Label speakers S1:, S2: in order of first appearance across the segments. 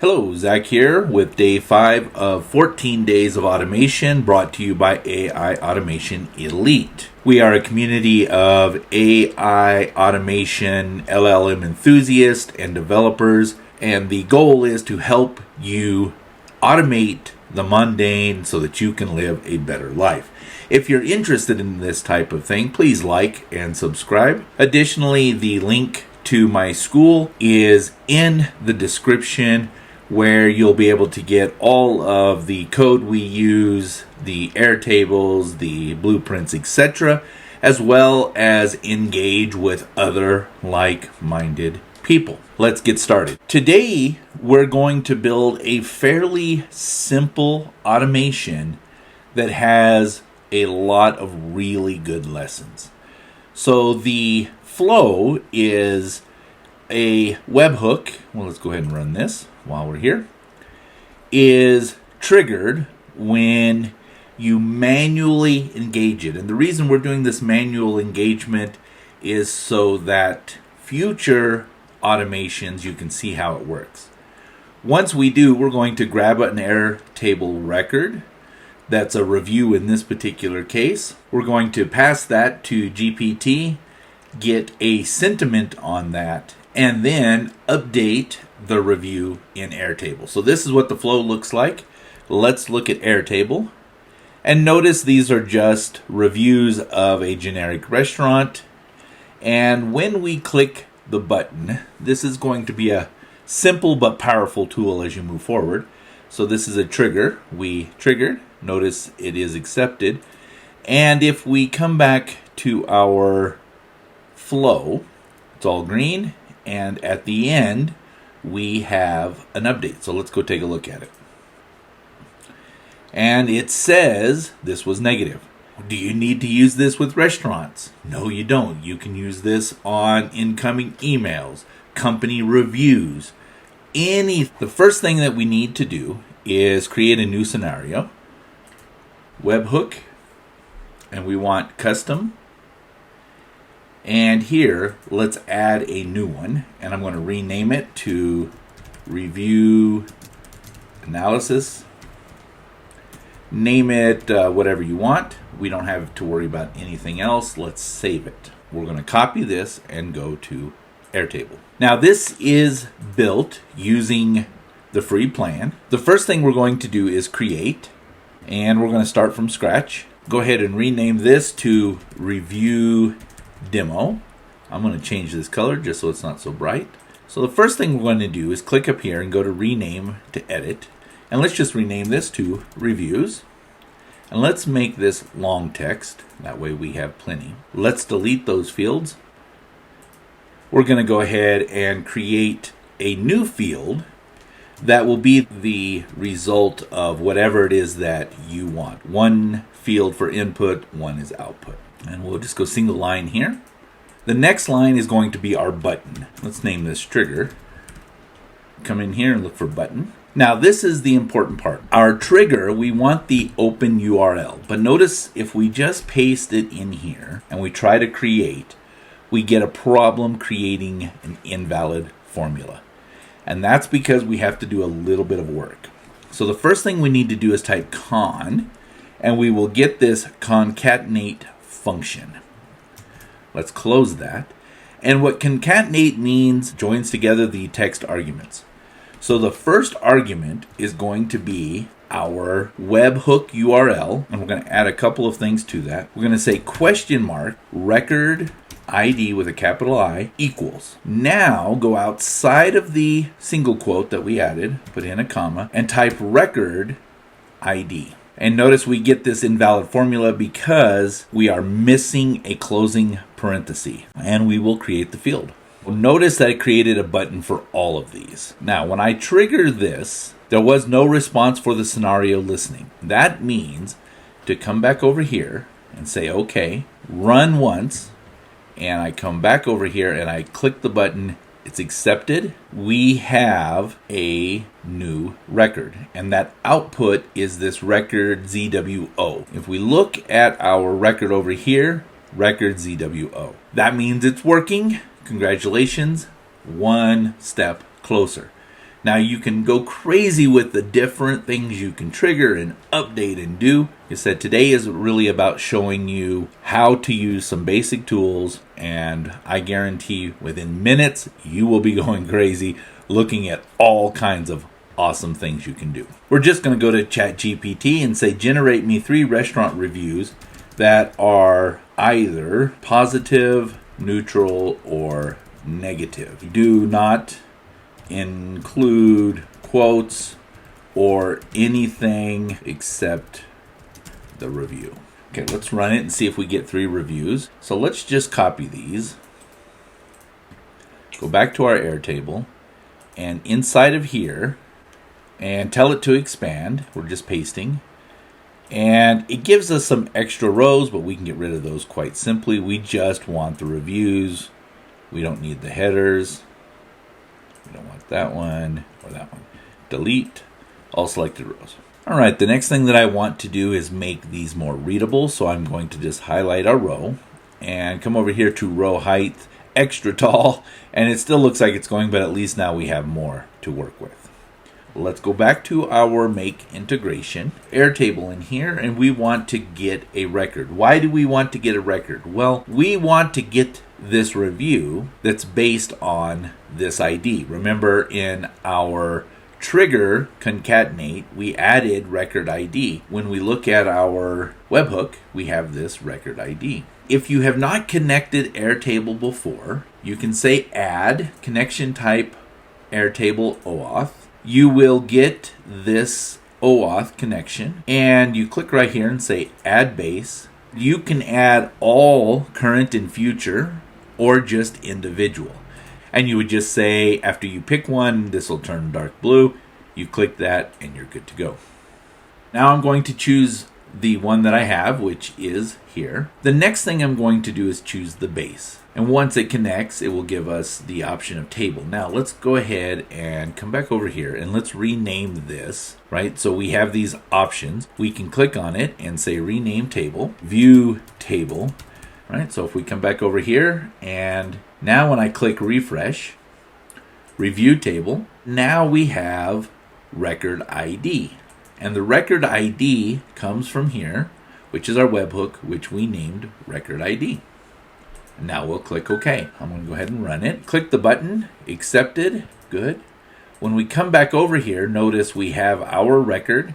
S1: Hello, Zach here with day 5 of 14 days of automation brought to you by AI Automation Elite. We are a community of AI automation LLM enthusiasts and developers, and the goal is to help you automate the mundane so that you can live a better life. If you're interested in this type of thing, please like and subscribe. Additionally, the link to my school is in the description, where you'll be able to get all of the code we use, the Airtables, the blueprints, etc., as well as engage with other like-minded people. Let's get started. Today, we're going to build a fairly simple automation that has a lot of really good lessons. So the flow is a webhook. Well, let's go ahead and run this while we're here. Is triggered when you manually engage it. And the reason we're doing this manual engagement is so that future automations, you can see how it works. Once we do, we're going to grab an Airtable record. That's a review in this particular case. We're going to pass that to GPT, get a sentiment on that, and then update the review in Airtable. So this is what the flow looks like. Let's look at Airtable. And notice these are just reviews of a generic restaurant. And when we click the button, this is going to be a simple but powerful tool as you move forward. So this is a trigger. We triggered. Notice it is accepted. And if we come back to our flow, it's all green. And at the end, we have an update. So let's go take a look at it. And it says this was negative. Do you need to use this with restaurants? No, you don't. You can use this on incoming emails, company reviews, The first thing that we need to do is create a new scenario. Webhook. And we want custom. And here, let's add a new one, and I'm going to rename it to Review Analysis. Name it whatever you want. We don't have to worry about anything else. Let's save it. We're going to copy this and go to Airtable. Now, this is built using the free plan. The first thing we're going to do is create, and we're going to start from scratch. Go ahead and rename this to Review Demo. I'm going to change this color just so it's not so bright. So the first thing we're going to do is click up here and go to rename to edit. And let's just rename this to reviews. And let's make this long text. That way we have plenty. Let's delete those fields. We're going to go ahead and create a new field that will be the result of whatever it is that you want. One field for input, one is output. And we'll just go single line here. The next line is going to be our button. Let's name this trigger. Come in here and look for button. Now this is the important part. Our trigger, we want the open URL. But notice if we just paste it in here and we try to create, we get a problem creating an invalid formula. And that's because we have to do a little bit of work. So the first thing we need to do is type con, and we will get this concatenate function. Let's close that. And what concatenate means joins together the text arguments. So the first argument is going to be our webhook URL, and we're going to add a couple of things to that. We're going to say question mark record ID with a capital I equals. Now go outside of the single quote that we added, put in a comma, and type record ID. And notice we get this invalid formula because we are missing a closing parenthesis. And we will create the field. Notice that it created a button for all of these. Now, when I trigger this, there was no response for the scenario listening. That means to come back over here and say, okay, run once. And I come back over here and I click the button. It's accepted. We have a new record, and that output is this record ZWO. If we look at our record over here, record ZWO, that means it's working. Congratulations, one step closer. Now you can go crazy with the different things you can trigger and update and do. Like I said, today is really about showing you how to use some basic tools, and I guarantee within minutes you will be going crazy looking at all kinds of awesome things you can do. We're just going to go to ChatGPT and say, generate me 3 restaurant reviews that are either positive, neutral, or negative. Do not include quotes or anything except the review. Okay, let's run it and see if we get 3 reviews. So let's just copy these. Go back to our Airtable, and inside of here, and tell it to expand. We're just pasting. And it gives us some extra rows, but we can get rid of those quite simply. We just want the reviews. We don't need the headers. We don't want that one or that one. Delete all selected rows. All right, the next thing that I want to do is make these more readable. So I'm going to just highlight our row and come over here to row height, extra tall, and it still looks like it's going, but at least now we have more to work with. Let's go back to our make integration, Airtable in here, and we want to get a record. Why do we want to get a record? Well, we want to get this review that's based on this ID. Remember, in our trigger concatenate, we added record ID. When we look at our webhook, we have this record ID. If you have not connected Airtable before, you can say add connection type Airtable OAuth. You will get this OAuth connection, and you click right here and say add base. You can add all current and future or just individual. And you would just say, after you pick one, this will turn dark blue. You click that and you're good to go. Now I'm going to choose the one that I have, which is here. The next thing I'm going to do is choose the base. And once it connects, it will give us the option of table. Now let's go ahead and come back over here and let's rename this, right? So we have these options. We can click on it and say rename table, view table, right? So if we come back over here, and now when I click refresh, review table, now we have record ID. And the record ID comes from here, which is our webhook, which we named record ID. Now we'll click OK. I'm going to go ahead and run it. Click the button, accepted, good. When we come back over here, notice we have our record.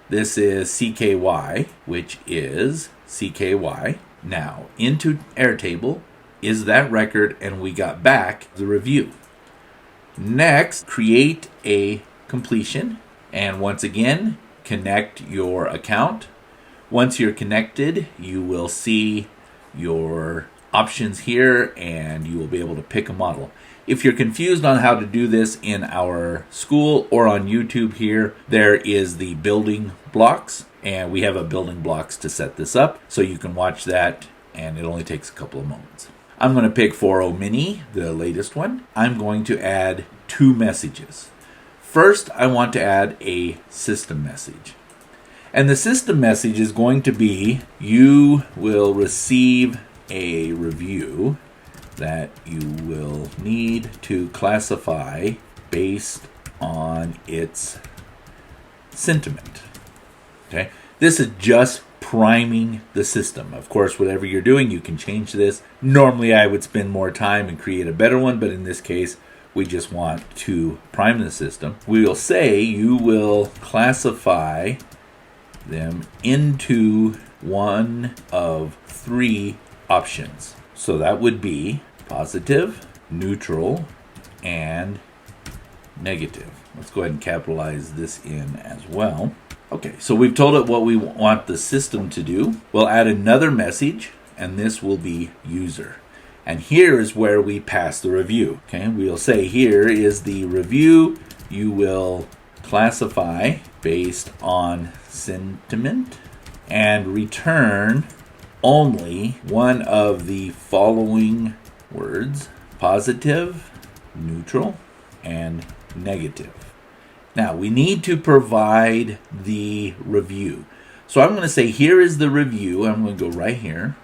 S1: This is CKY, which is CKY. Now into Airtable is that record, and we got back the review. Next, create a completion, and once again, connect your account. Once you're connected, you will see your options here, and you will be able to pick a model. If you're confused on how to do this in our school or on YouTube here, there is the building blocks, and we have a building blocks to set this up, so you can watch that, and it only takes a couple of moments. I'm going to pick 4.0 mini, the latest one. I'm going to add 2 messages. First, I want to add a system message. And the system message is going to be, you will receive a review that you will need to classify based on its sentiment. Okay, this is just priming the system. Of course, whatever you're doing, you can change this. Normally, I would spend more time and create a better one, but in this case, we just want to prime the system. We will say you will classify them into one of 3 options. So that would be positive, neutral, and negative. Let's go ahead and capitalize this in as well. Okay, so we've told it what we want the system to do. We'll add another message, and this will be user. And here is where we pass the review. Okay, we'll say here is the review. You will classify based on sentiment and return only one of the following words: positive, neutral, and negative. Now we need to provide the review. So I'm going to say here is the review. I'm going to go right here,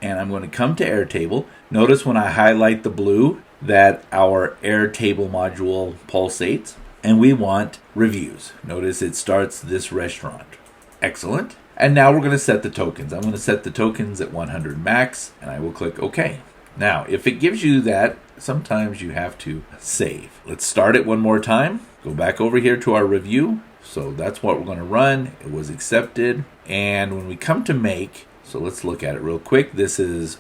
S1: and I'm going to come to Airtable. Notice when I highlight the blue that our Airtable module pulsates. and we want reviews. Notice it starts this restaurant. Excellent. And now we're going to set the tokens. I'm going to set the tokens at 100 max, and I will click OK. Now, if it gives you that, sometimes you have to save. Let's start it one more time. Go back over here to our review. So that's what we're going to run. It was accepted. And when we come to make, so let's look at it real quick. This is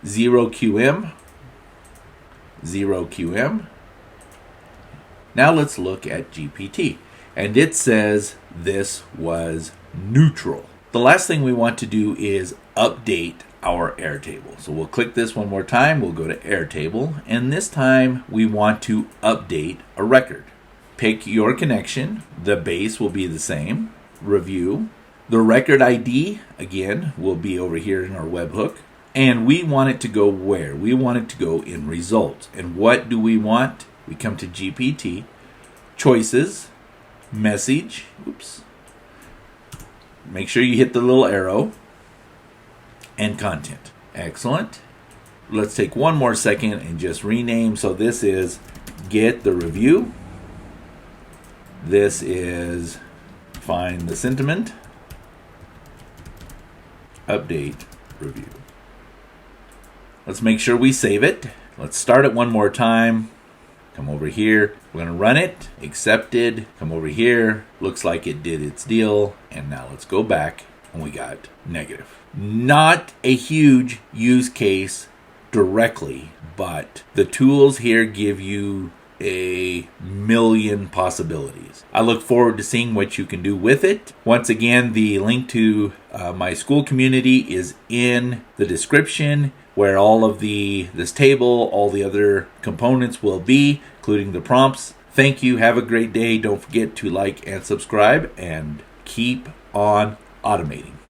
S1: 0QM. 0QM. Now let's look at GPT. And it says this was neutral. The last thing we want to do is update our Airtable. So we'll click this one more time. We'll go to Airtable. And this time we want to update a record. Pick your connection. The base will be the same. Review. The record ID, again, will be over here in our webhook. And we want it to go where? We want it to go in results. And what do we want? We come to GPT, choices, message. Oops. Make sure you hit the little arrow. And content. Excellent. Let's take one more second and just rename. So this is get the review. This is find the sentiment. Update review. Let's make sure we save it. Let's start it one more time. Come over here. We're going to run it. Accepted. Come over here. Looks like it did its deal. And now let's go back. And we got negative. Not a huge use case directly, but the tools here give you a million possibilities. I look forward to seeing what you can do with it. Once again, the link to my school community is in the description, where all of this table, all the other components will be, including the prompts. Thank you. Have a great day. Don't forget to like and subscribe, and keep on automating.